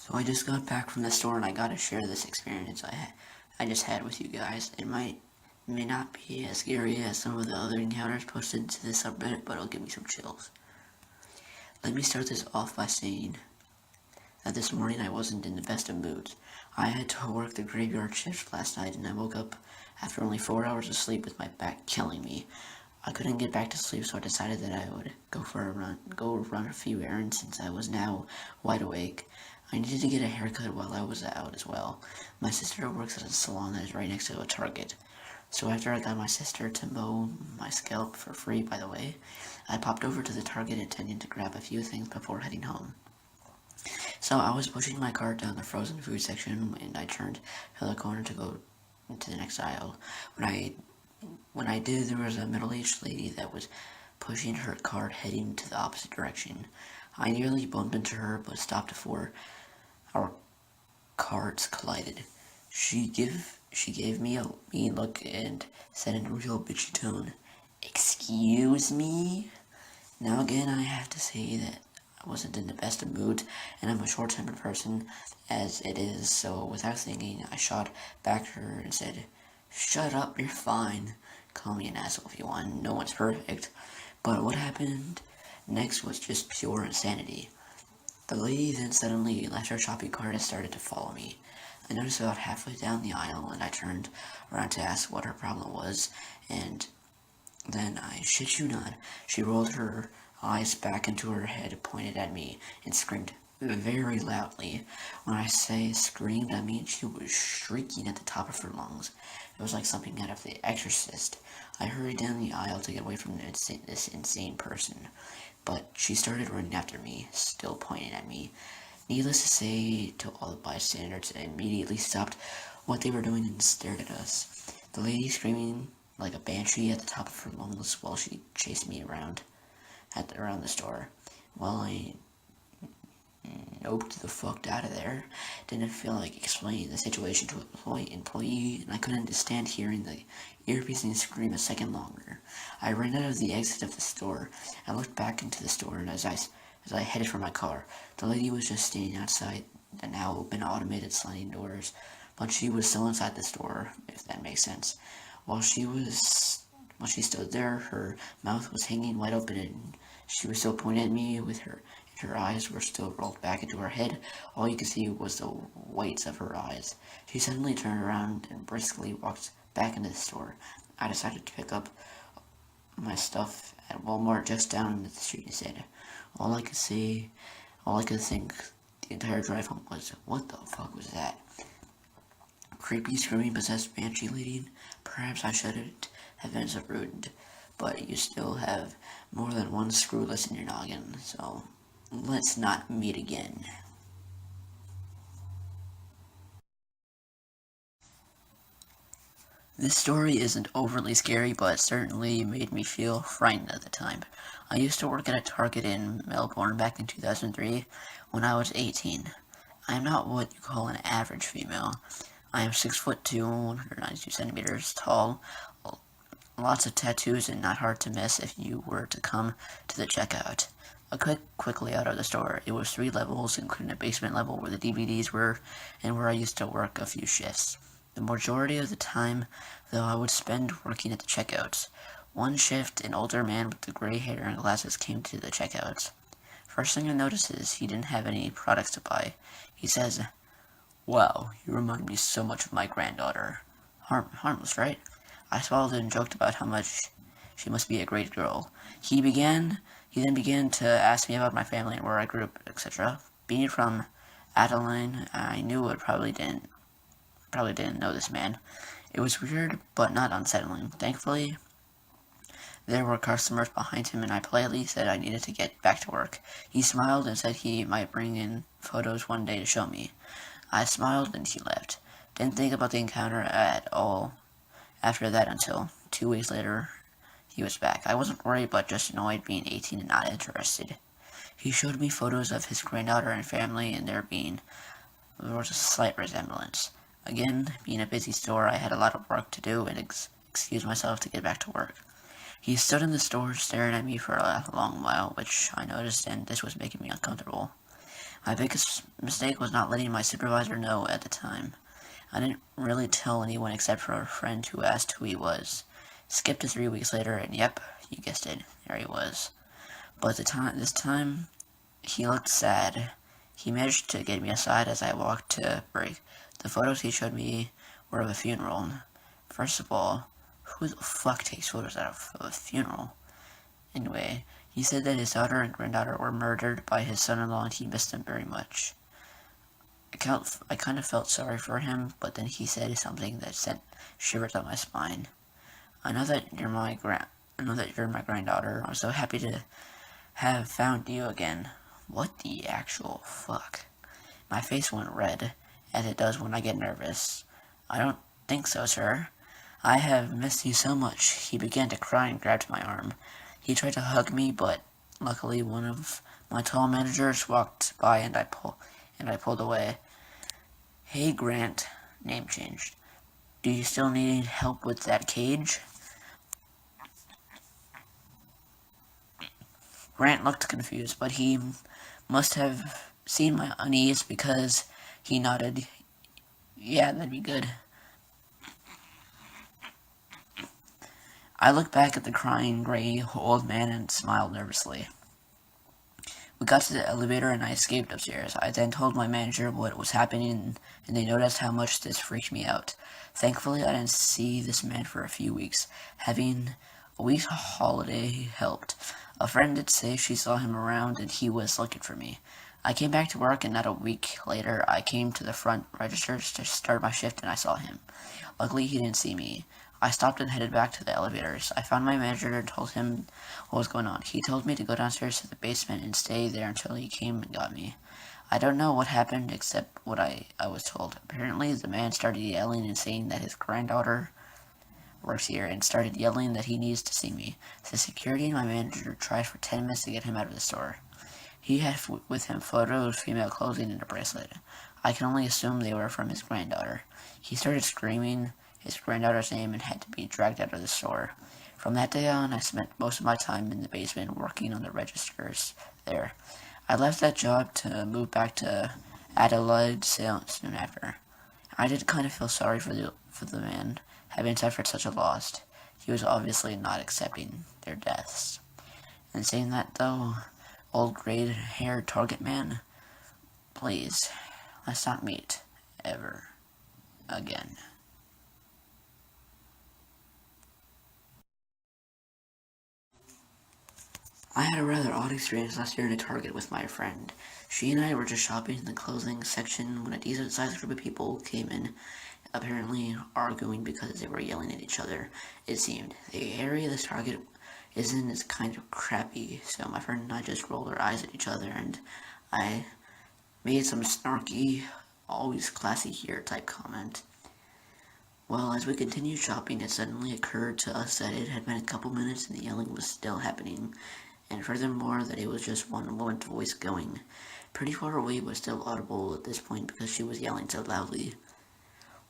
So I just got back from the store and I gotta share this experience I just had with you guys. May not be as scary as some of the other encounters posted to this subreddit, but it'll give me some chills. Let me start this off by saying that this morning I wasn't in the best of moods. I had to work the graveyard shift last night and I woke up after only 4 hours of sleep with my back killing me. I couldn't get back to sleep, so I decided that I would go run a few errands since I was now wide awake. I needed to get a haircut while I was out as well. My sister works at a salon that is right next to a Target. So after I got my sister to mow my scalp for free, by the way, I popped over to the Target intending to grab a few things before heading home. So I was pushing my cart down the frozen food section and I turned to the corner to go to the next aisle. When I did, there was a middle-aged lady that was pushing her cart heading to the opposite direction. I nearly bumped into her, but stopped before our carts collided. She gave me a mean look and said in a real bitchy tone, "Excuse me?" Now again, I have to say that I wasn't in the best of moods, and I'm a short-tempered person as it is, so without thinking, I shot back at her and said, "Shut up, you're fine. Call me an asshole if you want, no one's perfect." But what happened next was just pure insanity. The lady then suddenly left her shopping cart and started to follow me. I noticed about halfway down the aisle and I turned around to ask what her problem was, and then, I shit you not, she rolled her eyes back into her head, pointed at me, and screamed very loudly. When I say screamed, I mean she was shrieking at the top of her lungs. It was like something out of The Exorcist. I hurried down the aisle to get away from this insane person, but she started running after me, still pointing at me. Needless to say, to all the bystanders, I immediately stopped what they were doing and stared at us. The lady screaming like a banshee at the top of her lungs while she chased me around the store. While I noped the fuck out of there, didn't feel like explaining the situation to an employee, and I couldn't stand hearing the ear-piercing scream a second longer. I ran out of the exit of the store. I looked back into the store, and as I headed for my car, the lady was just standing outside the now open automated sliding doors, but she was still inside the store, if that makes sense. While she stood there, her mouth was hanging wide open and she was still pointing at me with her eyes were still rolled back into her head. All you could see was the whites of her eyes. She suddenly turned around and briskly walked back into the store. I decided to pick up my stuff at Walmart just down the street instead. All I could think the entire drive home was, what the fuck was that? Creepy, screaming, possessed banshee leading? Perhaps I shouldn't have been so rude, but you still have more than one screwless in your noggin, so let's not meet again. This story isn't overly scary, but it certainly made me feel frightened at the time. I used to work at a Target in Melbourne back in 2003 when I was 18. I am not what you call an average female. I am 6'2", 192 centimeters tall, lots of tattoos, and not hard to miss if you were to come to the checkout. A quick layout of the store. It was 3 levels, including a basement level where the DVDs were, and where I used to work a few shifts. The majority of the time, though, I would spend working at the checkouts. One shift, an older man with the gray hair and glasses came to the checkouts. First thing I noticed is he didn't have any products to buy. He says, "Wow, you remind me so much of my granddaughter." Harmless, right? I smiled and joked about how much she must be a great girl. He then began to ask me about my family and where I grew up, etc. Being from Adeline, I knew it probably didn't know this man. It was weird, but not unsettling. Thankfully, there were customers behind him, and I politely said I needed to get back to work. He smiled and said he might bring in photos one day to show me. I smiled and he left. Didn't think about the encounter at all after that until 2 weeks later he was back. I wasn't worried, but just annoyed being 18 and not interested. He showed me photos of his granddaughter and family, and there was a slight resemblance. Again, being a busy store, I had a lot of work to do and excused myself to get back to work. He stood in the store staring at me for a long while, which I noticed, and this was making me uncomfortable. My biggest mistake was not letting my supervisor know at the time. I didn't really tell anyone except for a friend who asked who he was. Skip to 3 weeks later, and yep, you guessed it, there he was. But this time, he looked sad. He managed to get me aside as I walked to break. The photos he showed me were of a funeral. First of all, who the fuck takes photos out of a funeral? Anyway, he said that his daughter and granddaughter were murdered by his son-in-law and he missed them very much. I kind of felt sorry for him, but then he said something that sent shivers up my spine. I know that you're my granddaughter. I'm so happy to have found you again. What the actual fuck? My face went red, as it does when I get nervous. I don't think so, sir. I have missed you so much. He began to cry and grabbed my arm. He tried to hug me, but luckily one of my tall managers walked by and I pulled away. Hey, Grant. Name changed. Do you still need help with that cage? Grant looked confused, but he must have seen my unease because he nodded. Yeah, that'd be good. I looked back at the crying gray old man and smiled nervously. We got to the elevator and I escaped upstairs. I then told my manager what was happening and they noticed how much this freaked me out. Thankfully, I didn't see this man for a few weeks. Having a week's holiday helped. A friend did say she saw him around and he was looking for me. I came back to work and not a week later I came to the front register to start my shift and I saw him. Luckily, he didn't see me. I stopped and headed back to the elevators. I found my manager and told him what was going on. He told me to go downstairs to the basement and stay there until he came and got me. I don't know what happened except what I was told. Apparently, the man started yelling and saying that his granddaughter works here and started yelling that he needs to see me. The security and my manager tried for 10 minutes to get him out of the store. He had with him photos, female clothing, and a bracelet. I can only assume they were from his granddaughter. He started screaming his granddaughter's name and had to be dragged out of the store. From that day on, I spent most of my time in the basement working on the registers there. I left that job to move back to Adelaide soon after. I did kind of feel sorry for the man, having suffered such a loss. He was obviously not accepting their deaths. And saying that though, old gray-haired target man, please, let's not meet ever again. I had a rather odd experience last year in a Target with my friend. She and I were just shopping in the clothing section when a decent-sized group of people came in, apparently arguing because they were yelling at each other, it seemed. The area this Target is in is kind of crappy, so my friend and I just rolled our eyes at each other and I made some snarky, always classy here type comment. Well, as we continued shopping, it suddenly occurred to us that it had been a couple minutes and the yelling was still happening, and furthermore that it was just one woman's voice going pretty far away but still audible at this point because she was yelling so loudly.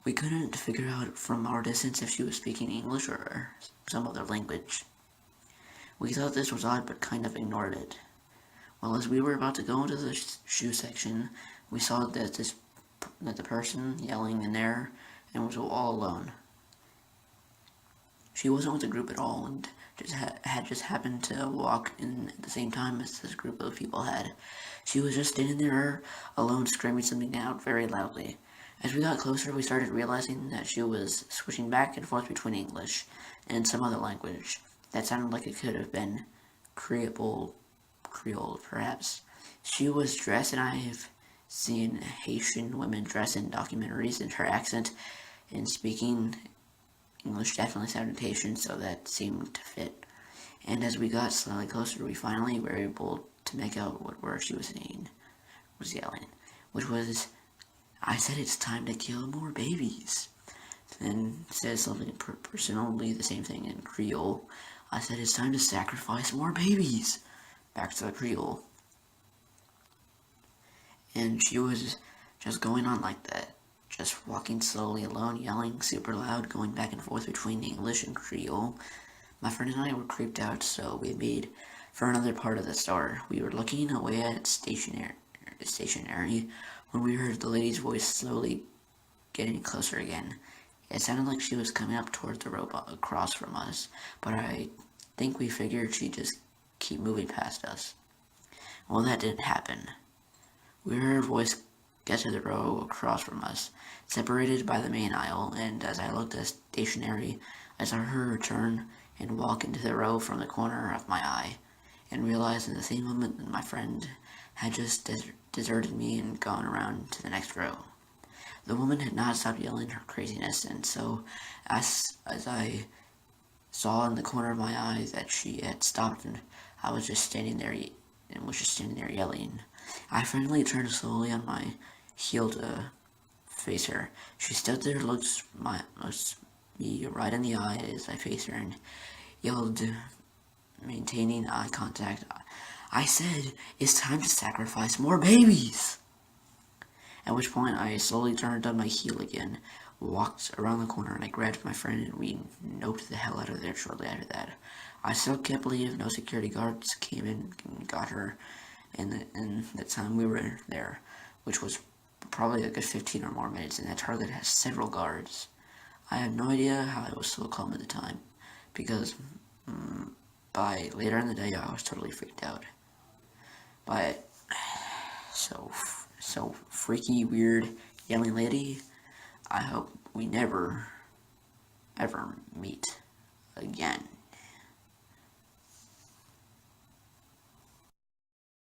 We couldn't figure out from our distance if she was speaking English or some other language. We thought this was odd but kind of ignored it. Well, as we were about to go into the shoe section, we saw that the person yelling in there and was all alone. She wasn't with the group at all and had just happened to walk in at the same time as this group of people had. She was just standing there alone screaming something out very loudly. As we got closer, we started realizing that she was switching back and forth between English and some other language that sounded like it could have been Creole, perhaps. She was dressed, and I've seen Haitian women dress in documentaries, and her accent in speaking English definitely sounded Haitian, so that seemed to fit. And as we got slightly closer, we finally were able to make out what word she was yelling, which was, I said it's time to kill more babies. Then said something personally the same thing in Creole. I said it's time to sacrifice more babies. Back to the Creole. And she was just going on like that. Just walking slowly alone, yelling super loud, going back and forth between English and Creole. My friend and I were creeped out, so we made for another part of the store. We were looking away at stationery stationary when we heard the lady's voice slowly getting closer again. It sounded like she was coming up towards the rope across from us, but I think we figured she'd just keep moving past us. Well, that didn't happen. We heard her voice get to the row across from us, separated by the main aisle, and as I looked at stationary, I saw her return and walk into the row from the corner of my eye, and realized in the same moment that my friend had just deserted me and gone around to the next row. The woman had not stopped yelling her craziness, and so as I saw in the corner of my eye that she had stopped, and I was just standing there yelling. I finally turned slowly on my heel to face her. She stood there, looked me right in the eye as I faced her, and yelled, maintaining eye contact, "I said, it's time to sacrifice more babies!" At which point I slowly turned on my heel again, walked around the corner, and I grabbed my friend, and we noped the hell out of there shortly after that. I still can't believe no security guards came in and got her in the time we were there, which was probably a good 15 or more minutes, and that Target has several guards. I have no idea how I was so calm at the time, because by later in the day I was totally freaked out. But so freaky, weird, yelling lady, I hope we never, ever meet again.